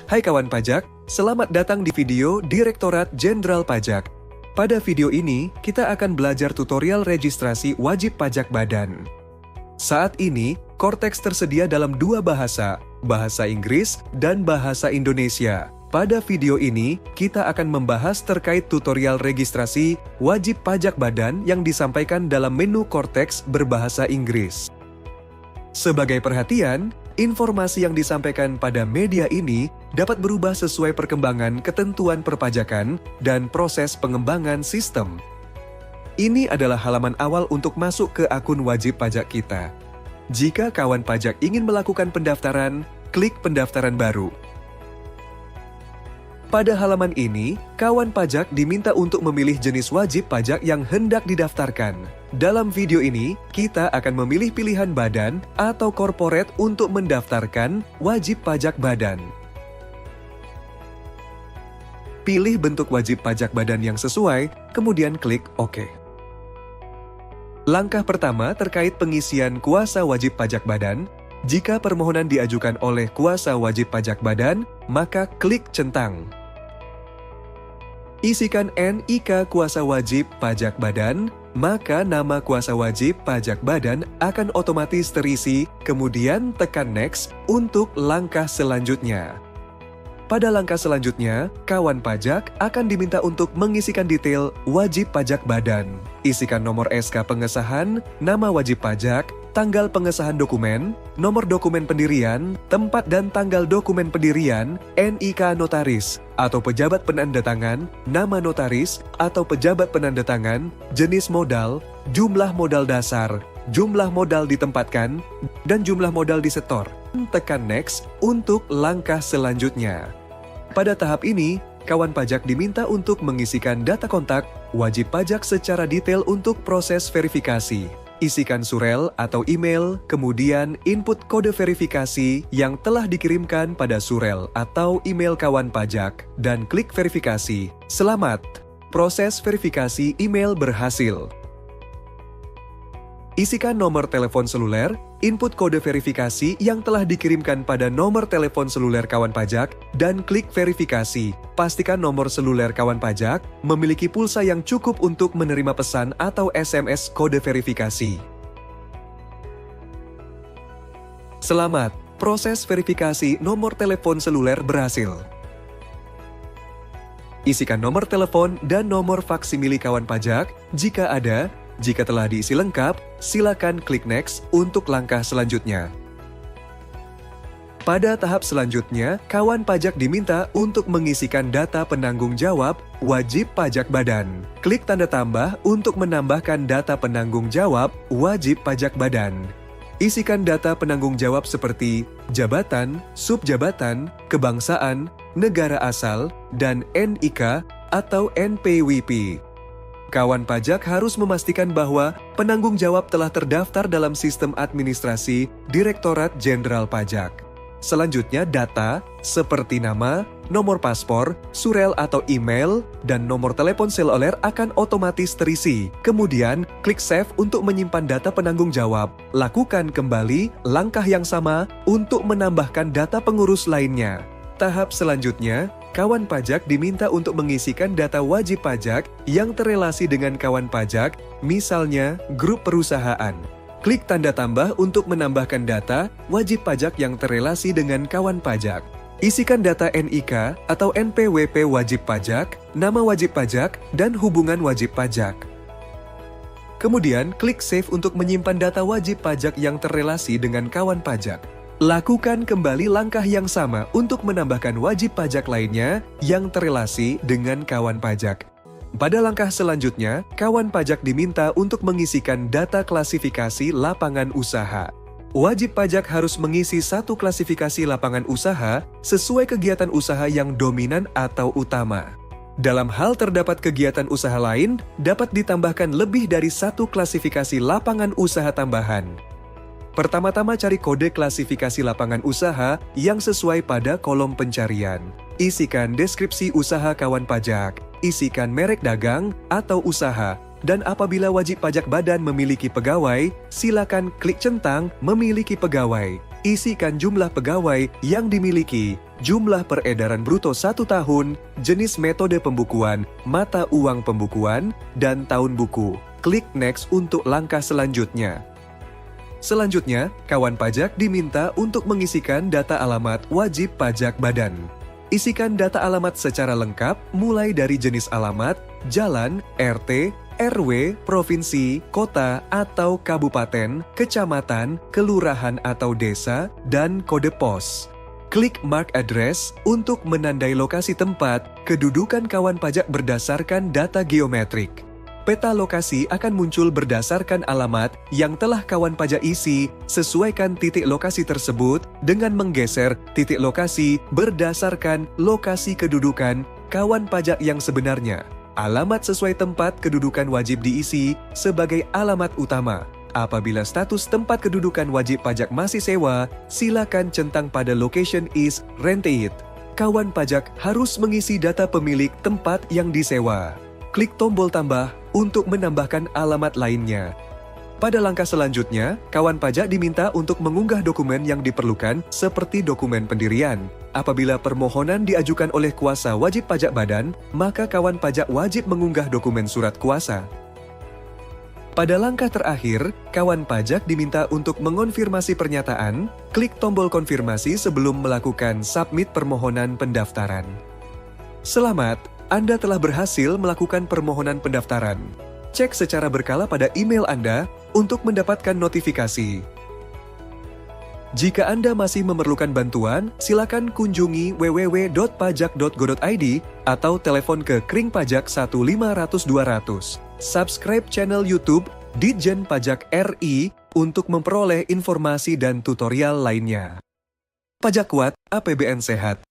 Hai kawan pajak, selamat datang di video Direktorat Jenderal Pajak. Pada video ini, kita akan belajar tutorial registrasi wajib pajak badan. Saat ini, Cortex tersedia dalam dua bahasa, bahasa Inggris dan bahasa Indonesia. Pada video ini, kita akan membahas terkait tutorial registrasi wajib pajak badan yang disampaikan dalam menu Cortex berbahasa Inggris. Sebagai perhatian, informasi yang disampaikan pada media ini dapat berubah sesuai perkembangan ketentuan perpajakan dan proses pengembangan sistem. Ini adalah halaman awal untuk masuk ke akun wajib pajak kita. Jika kawan pajak ingin melakukan pendaftaran, klik pendaftaran baru. Pada halaman ini, kawan pajak diminta untuk memilih jenis wajib pajak yang hendak didaftarkan. Dalam video ini, kita akan memilih pilihan badan atau korporat untuk mendaftarkan wajib pajak badan. Pilih bentuk wajib pajak badan yang sesuai, kemudian klik OK. Langkah pertama terkait pengisian kuasa wajib pajak badan. Jika permohonan diajukan oleh kuasa wajib pajak badan, maka klik centang. Isikan NIK kuasa wajib pajak badan, maka nama kuasa wajib pajak badan akan otomatis terisi, kemudian tekan Next untuk langkah selanjutnya. Pada langkah selanjutnya, kawan pajak akan diminta untuk mengisikan detail wajib pajak badan. Isikan nomor SK pengesahan, nama wajib pajak, tanggal pengesahan dokumen, nomor dokumen pendirian, tempat dan tanggal dokumen pendirian, NIK notaris, atau pejabat penandatangan, nama notaris, atau pejabat penandatangan, jenis modal, jumlah modal dasar, jumlah modal ditempatkan, dan jumlah modal disetor. Tekan Next untuk langkah selanjutnya. Pada tahap ini, kawan pajak diminta untuk mengisikan data kontak wajib pajak secara detail untuk proses verifikasi. Isikan surel atau email, kemudian input kode verifikasi yang telah dikirimkan pada surel atau email kawan pajak, dan klik verifikasi. Selamat! Proses verifikasi email berhasil. Isikan nomor telepon seluler, input kode verifikasi yang telah dikirimkan pada nomor telepon seluler kawan pajak, dan klik verifikasi. Pastikan nomor seluler kawan pajak memiliki pulsa yang cukup untuk menerima pesan atau SMS kode verifikasi. Selamat, proses verifikasi nomor telepon seluler berhasil. Isikan nomor telepon dan nomor faksimili kawan pajak jika ada. Jika telah diisi lengkap, silakan klik Next untuk langkah selanjutnya. Pada tahap selanjutnya, kawan pajak diminta untuk mengisikan data penanggung jawab wajib pajak badan. Klik tanda tambah untuk menambahkan data penanggung jawab wajib pajak badan. Isikan data penanggung jawab seperti jabatan, subjabatan, kebangsaan, negara asal, dan NIK atau NPWP. Kawan pajak harus memastikan bahwa penanggung jawab telah terdaftar dalam sistem administrasi Direktorat Jenderal Pajak. Selanjutnya data seperti nama, nomor paspor, surel atau email, dan nomor telepon seluler akan otomatis terisi. Kemudian klik Save untuk menyimpan data penanggung jawab. Lakukan kembali langkah yang sama untuk menambahkan data pengurus lainnya. Tahap selanjutnya, kawan pajak diminta untuk mengisikan data wajib pajak yang terelasi dengan kawan pajak, misalnya grup perusahaan. Klik tanda tambah untuk menambahkan data wajib pajak yang terelasi dengan kawan pajak. Isikan data NIK atau NPWP wajib pajak, nama wajib pajak, dan hubungan wajib pajak. Kemudian klik Save untuk menyimpan data wajib pajak yang terelasi dengan kawan pajak. Lakukan kembali langkah yang sama untuk menambahkan wajib pajak lainnya yang terelasi dengan kawan pajak. Pada langkah selanjutnya, kawan pajak diminta untuk mengisikan data klasifikasi lapangan usaha. Wajib pajak harus mengisi satu klasifikasi lapangan usaha sesuai kegiatan usaha yang dominan atau utama. Dalam hal terdapat kegiatan usaha lain, dapat ditambahkan lebih dari satu klasifikasi lapangan usaha tambahan. Pertama-tama cari kode klasifikasi lapangan usaha yang sesuai pada kolom pencarian. Isikan deskripsi usaha kawan pajak, isikan merek dagang atau usaha, dan apabila wajib pajak badan memiliki pegawai, silakan klik centang memiliki pegawai. Isikan jumlah pegawai yang dimiliki, jumlah peredaran bruto 1 tahun, jenis metode pembukuan, mata uang pembukuan, dan tahun buku. Klik Next untuk langkah selanjutnya. Selanjutnya, kawan pajak diminta untuk mengisikan data alamat wajib pajak badan. Isikan data alamat secara lengkap mulai dari jenis alamat, jalan, RT, RW, provinsi, kota atau kabupaten, kecamatan, kelurahan atau desa, dan kode pos. Klik Mark Address untuk menandai lokasi tempat kedudukan kawan pajak berdasarkan data geometrik. Peta lokasi akan muncul berdasarkan alamat yang telah kawan pajak isi. Sesuaikan titik lokasi tersebut dengan menggeser titik lokasi berdasarkan lokasi kedudukan kawan pajak yang sebenarnya. Alamat sesuai tempat kedudukan wajib diisi sebagai alamat utama. Apabila status tempat kedudukan wajib pajak masih sewa, silakan centang pada location is rented. Kawan pajak harus mengisi data pemilik tempat yang disewa. Klik tombol tambah untuk menambahkan alamat lainnya. Pada langkah selanjutnya, kawan pajak diminta untuk mengunggah dokumen yang diperlukan seperti dokumen pendirian. Apabila permohonan diajukan oleh kuasa wajib pajak badan, maka kawan pajak wajib mengunggah dokumen surat kuasa. Pada langkah terakhir, kawan pajak diminta untuk mengonfirmasi pernyataan. Klik tombol konfirmasi sebelum melakukan submit permohonan pendaftaran. Selamat, Anda telah berhasil melakukan permohonan pendaftaran. Cek secara berkala pada email Anda untuk mendapatkan notifikasi. Jika Anda masih memerlukan bantuan, silakan kunjungi www.pajak.go.id atau telepon ke Kring Pajak 1500200. Subscribe channel YouTube Ditjen Pajak RI untuk memperoleh informasi dan tutorial lainnya. Pajak kuat, APBN sehat.